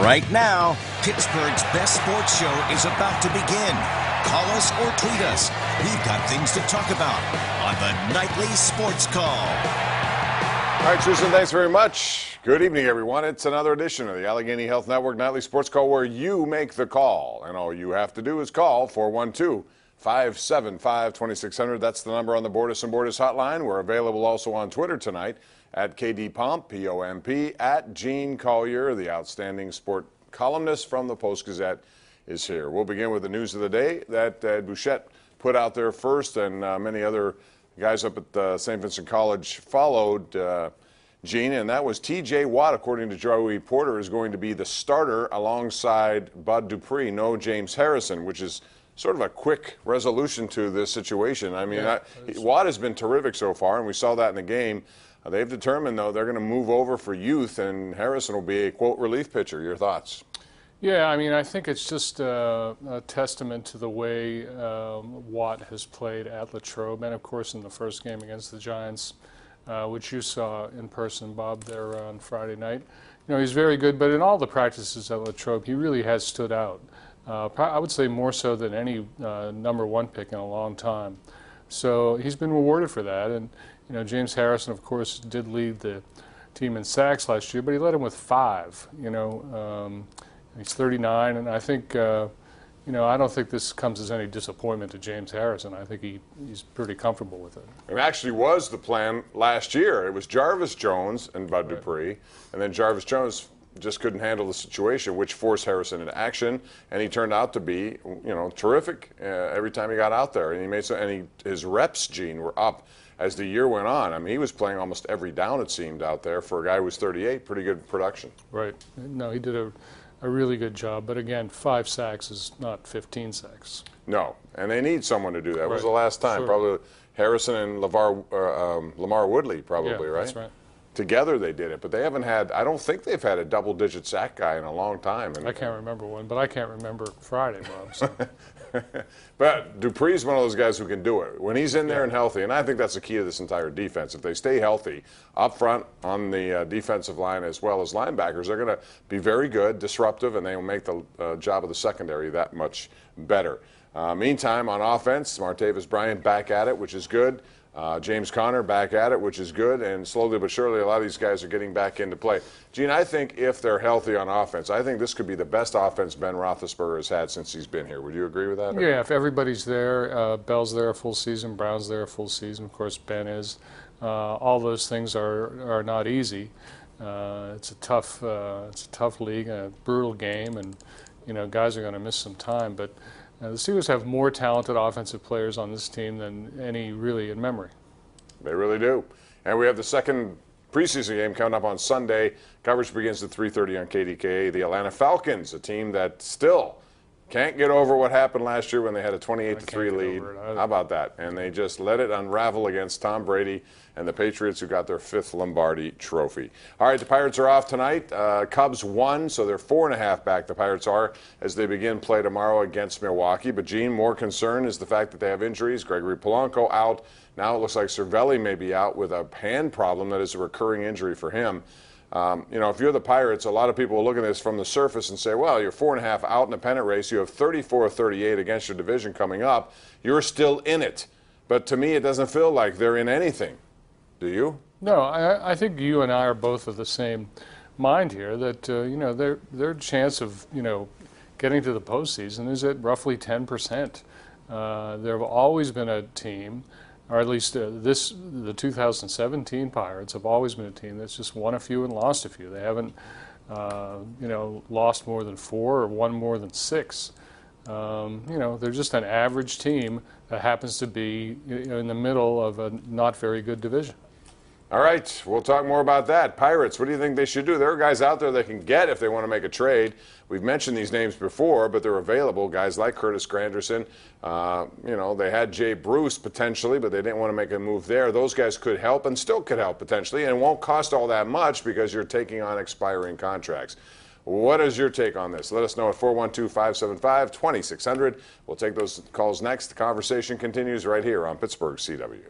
Right now, Pittsburgh's best sports show is about to begin. Call us or tweet us. We've got things to talk about on the Nightly Sports Call. All right, Tristan, thanks very much. Good evening, everyone. It's another edition of the Allegheny Health Network Nightly Sports Call where you make the call. And all you have to do is call 412-575-2600. That's the number on the Borders and Borders hotline. We're available also on Twitter tonight at KDPomp, P-O-M-P, at Gene Collier, the outstanding sport columnist from the Post-Gazette, is here. We'll begin with the news of the day that Ed Bouchette put out there first, and many other guys up at St. Vincent College followed Gene, and that was T.J. Watt, according to Joey Porter, is going to be the starter alongside Bud Dupree, no James Harrison, which is sort of a quick resolution to this situation. I mean, Watt has been terrific so far, and we saw that in the game. They've determined, though, they're going to move over for youth, and Harrison will be a, quote, relief pitcher. Your thoughts? Yeah, I mean, I think it's just a testament to the way Watt has played at Latrobe, and, of course, in the first game against the Giants, which you saw in person, Bob, there on Friday night. You know, he's very good, but in all the practices at Latrobe, he really has stood out. I would say more so than any #1 pick in a long time. So he's been rewarded for that, and you know, James Harrison, of course, did lead the team in sacks last year, but he led him with 5. You know, he's 39, and I think, you know, I don't think this comes as any disappointment to James Harrison. I think he's pretty comfortable with it. It actually was the plan last year. It was Jarvis Jones and Bud Dupree, and then Jarvis Jones just couldn't handle the situation, which forced Harrison into action, and he turned out to be, you know, terrific every time he got out there, and he made his reps, Gene, were up as the year went on. I mean, he was playing almost every down, it seemed, out there. For a guy who was 38, pretty good production. Right. No, he did a really good job. But again, 5 sacks is not 15 sacks. No. And they need someone to do that. Right. When was the last time? Sure. Probably Harrison and Lamar Woodley, probably, right? That's right. Together they did it. But they haven't had, I don't think they've had a double-digit sack guy in a long time. I can't remember one, but I can't remember Friday, Bob. So. But Dupree's one of those guys who can do it. When he's in there and healthy, and I think that's the key to this entire defense. If they stay healthy up front on the defensive line as well as linebackers, they're going to be very good, disruptive, and they will make the job of the secondary that much better. Meantime, on offense, Martavis Bryant back at it, which is good. James Conner back at it, which is good, and slowly but surely a lot of these guys are getting back into play. Gene, I think if they're healthy on offense, I think this could be the best offense Ben Roethlisberger has had since he's been here. Would you agree with that? Yeah, if everybody's there, Bell's there a full season, Brown's there a full season, of course Ben is. All those things are not easy. It's a tough league, a brutal game, and you know guys are going to miss some time, but the Steelers have more talented offensive players on this team than any really in memory. They really do. And we have the second preseason game coming up on Sunday. Coverage begins at 3:30 on KDKA. The Atlanta Falcons, a team that still can't get over what happened last year when they had a 28-3 lead. How about that? And they just let it unravel against Tom Brady and the Patriots, who got their 5th Lombardi trophy. All right, the Pirates are off tonight. Cubs won, so they're 4.5 back, the Pirates are, as they begin play tomorrow against Milwaukee. But, Gene, more concern is the fact that they have injuries. Gregory Polanco out. Now it looks like Cervelli may be out with a hand problem that is a recurring injury for him. You know, if you're the Pirates, a lot of people will look at this from the surface and say, well, you're 4.5 out in the pennant race. You have 34-38 against your division coming up. You're still in it. But to me, it doesn't feel like they're in anything. Do you? No, I think you and I are both of the same mind here that, you know, their chance of, you know, getting to the postseason is at roughly 10%. There have always been a team, or at least the 2017 Pirates have always been a team that's just won a few and lost a few. They haven't, you know, lost more than 4 or won more than 6. You know, they're just an average team that happens to be in the middle of a not very good division. All right, we'll talk more about that. Pirates, what do you think they should do? There are guys out there they can get if they want to make a trade. We've mentioned these names before, but they're available. Guys like Curtis Granderson. You know, they had Jay Bruce potentially, but they didn't want to make a move there. Those guys could help and still could help potentially, and it won't cost all that much because you're taking on expiring contracts. What is your take on this? Let us know at 412-575-2600. We'll take those calls next. The conversation continues right here on Pittsburgh CW.